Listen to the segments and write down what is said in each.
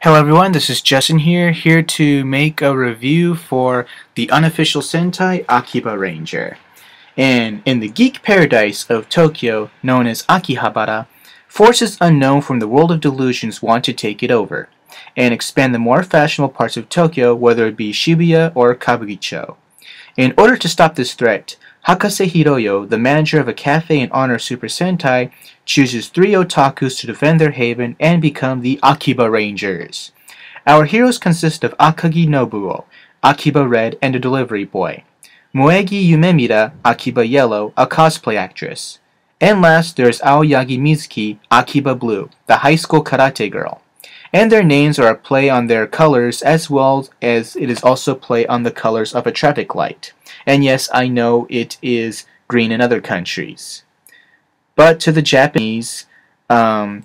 Hello everyone, this is Justin here to make a review for the Unofficial Sentai Akibaranger. And in the geek paradise of Tokyo, known as Akihabara, forces unknown from the world of delusions want to take it over, and expand the more fashionable parts of Tokyo, whether it be Shibuya or Kabukicho. In order to stop this threat, Hakase Hiroyo, the manager of a cafe in honor of Super Sentai, chooses 3 otakus to defend their haven and become the Akibarangers. Our heroes consist of Akagi Nobuo, Akiba Red, and a delivery boy. Moegi Yumemira, Akiba Yellow, a cosplay actress. And last, there's Aoyagi Mizuki, Akiba Blue, the high school karate girl. And their names are a play on their colors, as well as it is also a play on the colors of a traffic light. And yes, I know it is green in other countries. But to the Japanese, Ao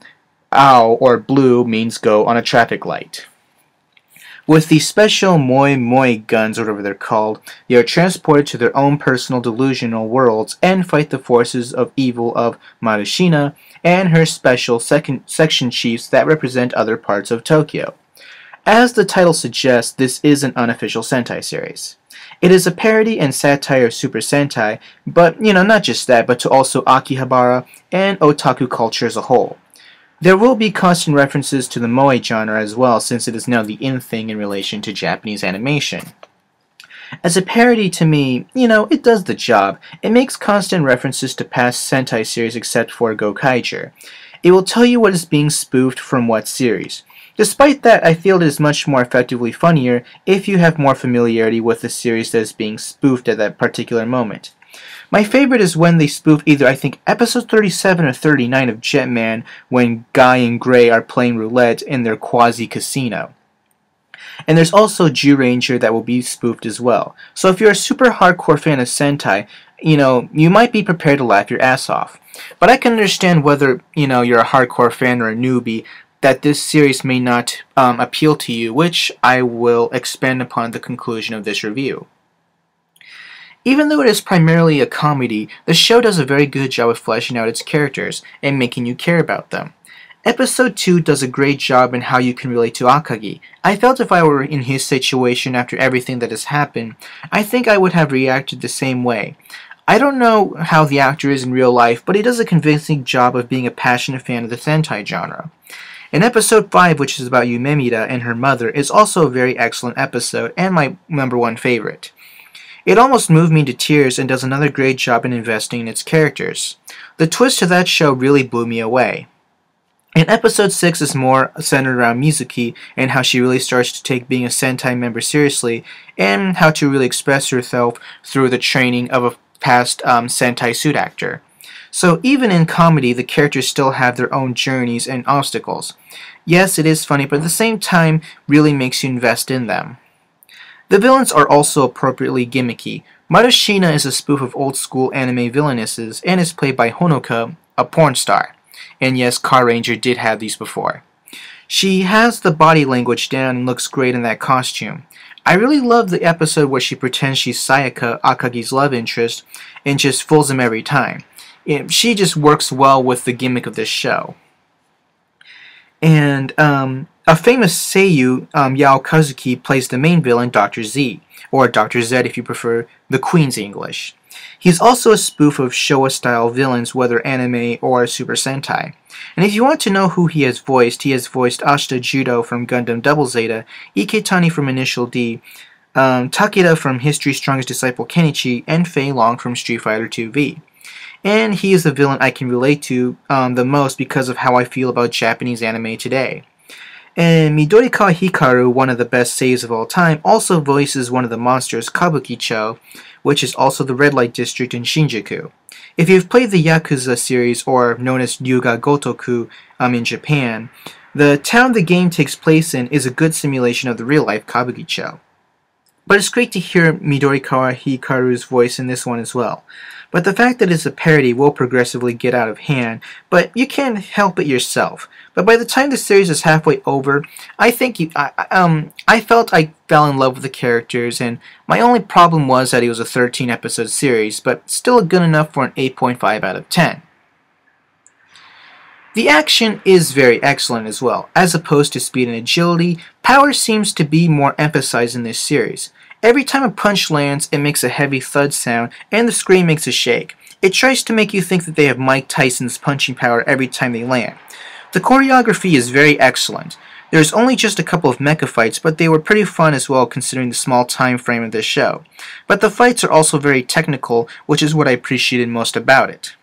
or blue means go on a traffic light. With the special Moi Moi guns, or whatever they're called, they are transported to their own personal delusional worlds and fight the forces of evil of Marushina and her special section chiefs that represent other parts of Tokyo. As the title suggests, this is an unofficial Sentai series. It is a parody and satire of Super Sentai, but, not just that, but to also Akihabara and otaku culture as a whole. There will be constant references to the moe genre as well, since it is now the in thing in relation to Japanese animation. As a parody, to me, it does the job. It makes constant references to past Sentai series except for Gokaiger. It will tell you what is being spoofed from what series. Despite that, I feel it is much more effectively funnier if you have more familiarity with the series that is being spoofed at that particular moment. My favorite is when they spoof either, I think, episode 37 or 39 of Jetman, when Guy and Gray are playing roulette in their quasi-casino. And there's also Zyuranger that will be spoofed as well. So if you're a super hardcore fan of Sentai, you might be prepared to laugh your ass off. But I can understand whether, you're a hardcore fan or a newbie, that this series may not appeal to you, which I will expand upon at the conclusion of this review. Even though it is primarily a comedy, the show does a very good job of fleshing out its characters and making you care about them. Episode 2 does a great job in how you can relate to Akagi. I felt if I were in his situation after everything that has happened, I think I would have reacted the same way. I don't know how the actor is in real life, but he does a convincing job of being a passionate fan of the Sentai genre. And episode 5, which is about Yumemira and her mother, is also a very excellent episode and my #1 favorite. It almost moved me to tears and does another great job in investing in its characters. The twist to that show really blew me away. And episode 6 is more centered around Mizuki and how she really starts to take being a Sentai member seriously and how to really express herself through the training of a past Sentai suit actor. So even in comedy, the characters still have their own journeys and obstacles. Yes, it is funny, but at the same time, really makes you invest in them. The villains are also appropriately gimmicky. Marushina is a spoof of old-school anime villainesses and is played by Honoka, a porn star. And yes, Car Ranger did have these before. She has the body language down and looks great in that costume. I really love the episode where she pretends she's Sayaka, Akagi's love interest, and just fools him every time. She just works well with the gimmick of this show. And a famous seiyuu, Yao Kazuki, plays the main villain, Dr. Z, or Dr. Z if you prefer the Queen's English. He's also a spoof of Showa-style villains, whether anime or Super Sentai. And if you want to know who he has voiced Ashita Judo from Gundam Double Zeta, Iketani from Initial D, Takeda from History's Strongest Disciple Kenichi, and Fei Long from Street Fighter II-V. And he is the villain I can relate to the most because of how I feel about Japanese anime today. And Midorikawa Hikaru, one of the best saves of all time, also voices one of the monsters, Kabukicho, which is also the red light district in Shinjuku. If you've played the Yakuza series, or known as Ryuga Gotoku in Japan, the town the game takes place in is a good simulation of the real-life Kabukicho. But it's great to hear Midorikawa Hikaru's voice in this one as well. But the fact that it's a parody will progressively get out of hand, but you can't help it yourself. But by the time the series is halfway over, I felt I fell in love with the characters, and my only problem was that it was a 13-episode series, but still good enough for an 8.5 out of 10. The action is very excellent as well. As opposed to speed and agility, power seems to be more emphasized in this series. Every time a punch lands, it makes a heavy thud sound, and the screen makes a shake. It tries to make you think that they have Mike Tyson's punching power every time they land. The choreography is very excellent. There's only just a couple of mecha fights, but they were pretty fun as well considering the small time frame of this show. But the fights are also very technical, which is what I appreciated most about it.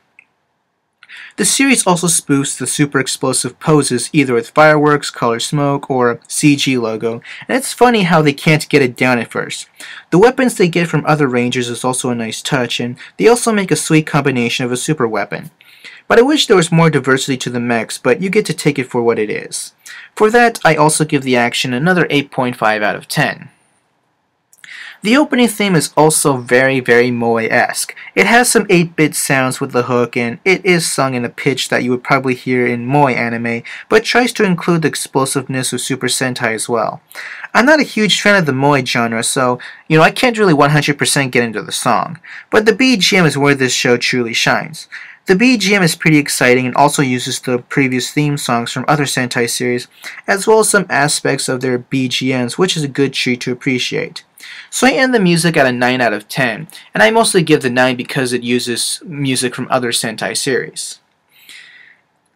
The series also spoofs the super explosive poses either with fireworks, color smoke, or a CG logo, and it's funny how they can't get it down at first. The weapons they get from other rangers is also a nice touch, and they also make a sweet combination of a super weapon. But I wish there was more diversity to the mechs, but you get to take it for what it is. For that, I also give the action another 8.5 out of 10. The opening theme is also very Moe-esque. It has some 8-bit sounds with the hook, and it is sung in a pitch that you would probably hear in Moe anime, but tries to include the explosiveness of Super Sentai as well. I'm not a huge fan of the Moe genre, so, I can't really 100% get into the song, but the BGM is where this show truly shines. The BGM is pretty exciting and also uses the previous theme songs from other Sentai series, as well as some aspects of their BGMs, which is a good treat to appreciate. So I end the music at a 9 out of 10, and I mostly give the 9 because it uses music from other Sentai series.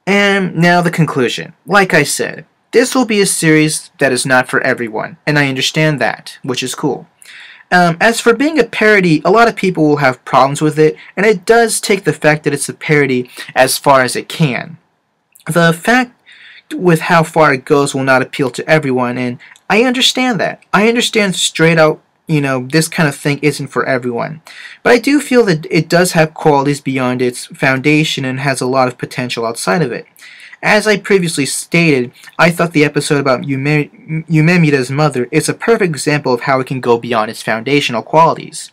And now the conclusion. Like I said, this will be a series that is not for everyone, and I understand that, which is cool. As for being a parody, a lot of people will have problems with it, and it does take the fact that it's a parody as far as it can. The fact with how far it goes will not appeal to everyone, and I understand that. I understand straight out, this kind of thing isn't for everyone. But I do feel that it does have qualities beyond its foundation and has a lot of potential outside of it. As I previously stated, I thought the episode about Yumemita's mother is a perfect example of how it can go beyond its foundational qualities.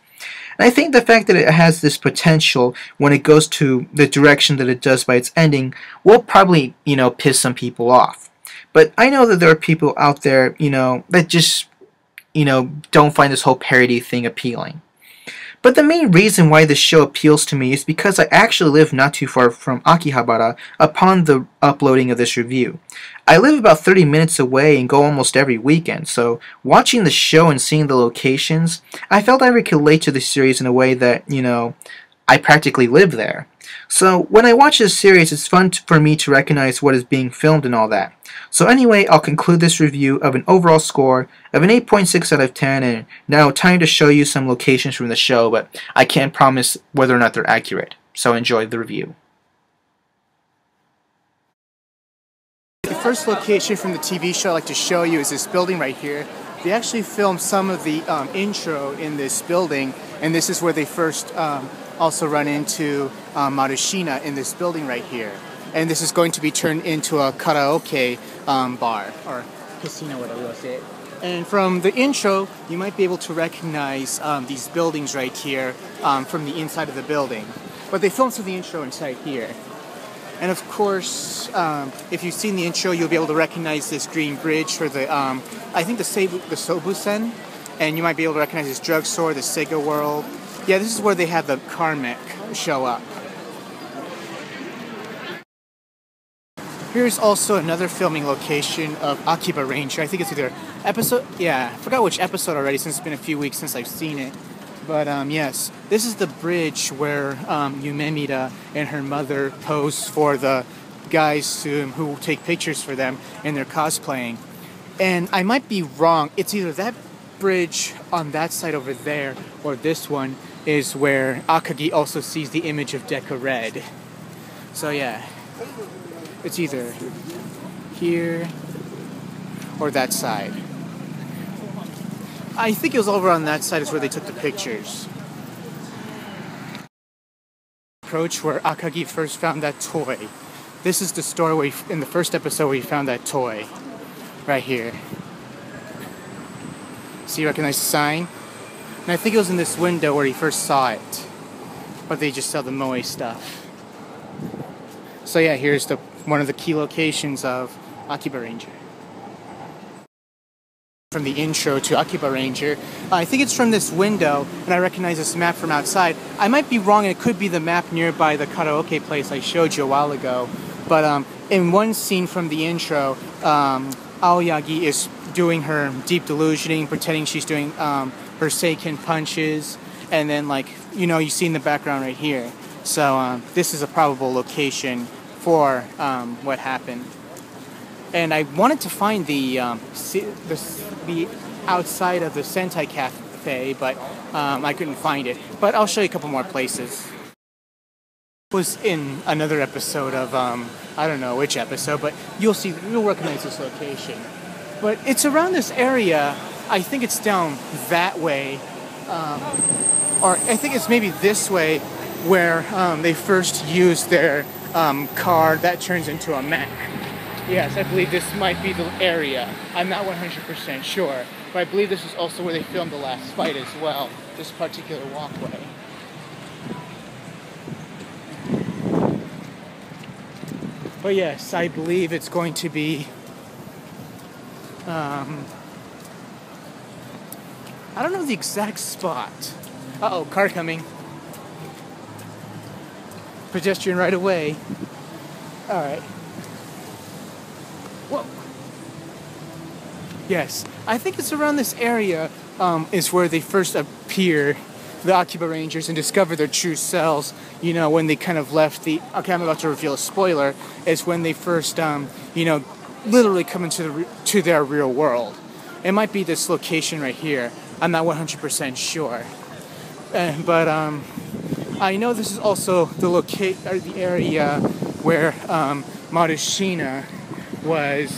And I think the fact that it has this potential when it goes to the direction that it does by its ending will probably, piss some people off. But I know that there are people out there, that just, don't find this whole parody thing appealing. But the main reason why this show appeals to me is because I actually live not too far from Akihabara upon the uploading of this review. I live about 30 minutes away and go almost every weekend, so watching the show and seeing the locations, I felt I could relate to the series in a way that, I practically live there. So when I watch this series, it's fun for me to recognize what is being filmed and all that. So anyway, I'll conclude this review of an overall score of an 8.6 out of 10, and now time to show you some locations from the show, but I can't promise whether or not they're accurate. So enjoy the review. The first location from the TV show I'd like to show you is this building right here. They actually filmed some of the intro in this building, and this is where they first also run into Marushina in this building right here. And this is going to be turned into a karaoke bar, or casino, whatever you want to say. And from the intro, you might be able to recognize these buildings right here from the inside of the building. But they filmed some of the intro inside here. And of course, if you've seen the intro, you'll be able to recognize this green bridge for the, I think the Sobusen. And you might be able to recognize this drugstore, the Sega World. Yeah, this is where they had the car mech show up. Here's also another filming location of Akibaranger. I think it's either episode... Yeah, I forgot which episode already since it's been a few weeks since I've seen it. But yes, this is the bridge where Yumemita and her mother pose for the guys who take pictures for them and they're cosplaying. And I might be wrong. It's either that bridge on that side over there or this one is where Akagi also sees the image of Deca Red. So yeah, it's either here or that side. I think it was over on that side is where they took the pictures. Approach where Akagi first found that toy. This is the store where in the first episode where he found that toy. Right here. See, you recognize the sign? And I think it was in this window where he first saw it. But they just sell the Moe stuff. So yeah, here's one of the key locations of Akibaranger. From the intro to Akibaranger, I think it's from this window, and I recognize this map from outside. I might be wrong, and it could be the map nearby the karaoke place I showed you a while ago. But in one scene from the intro, Aoyagi is doing her deep delusioning, pretending she's doing her Seiken punches, and then you see in the background right here. So this is a probable location for what happened. And I wanted to find the outside of the Sentai Cafe, but I couldn't find it. But I'll show you a couple more places. Was in another episode of I don't know which episode, but you'll recognize this location. But it's around this area. I think it's down that way, or I think it's maybe this way, where they first used their car that turns into a mech. Yes, I believe this might be the area. I'm not 100% sure, but I believe this is also where they filmed the last fight as well, this particular walkway. But yes, I believe it's going to be, I don't know the exact spot. Uh-oh, car coming. Pedestrian right away. Alright. Whoa. Yes, I think it's around this area is where they first appear, the Akibarangers, and discover their true selves. You know, when they kind of left the... Okay, I'm about to reveal a spoiler. Is when they first, literally come into their real world. It might be this location right here. I'm not 100% sure. But I know this is also the area where Marushina was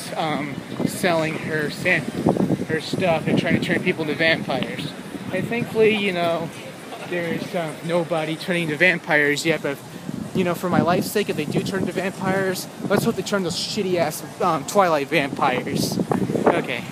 selling her stuff and trying to turn people into vampires. And thankfully, there's nobody turning into vampires yet, but for my life's sake, if they do turn into vampires, let's hope they turn those shitty ass Twilight vampires. Okay.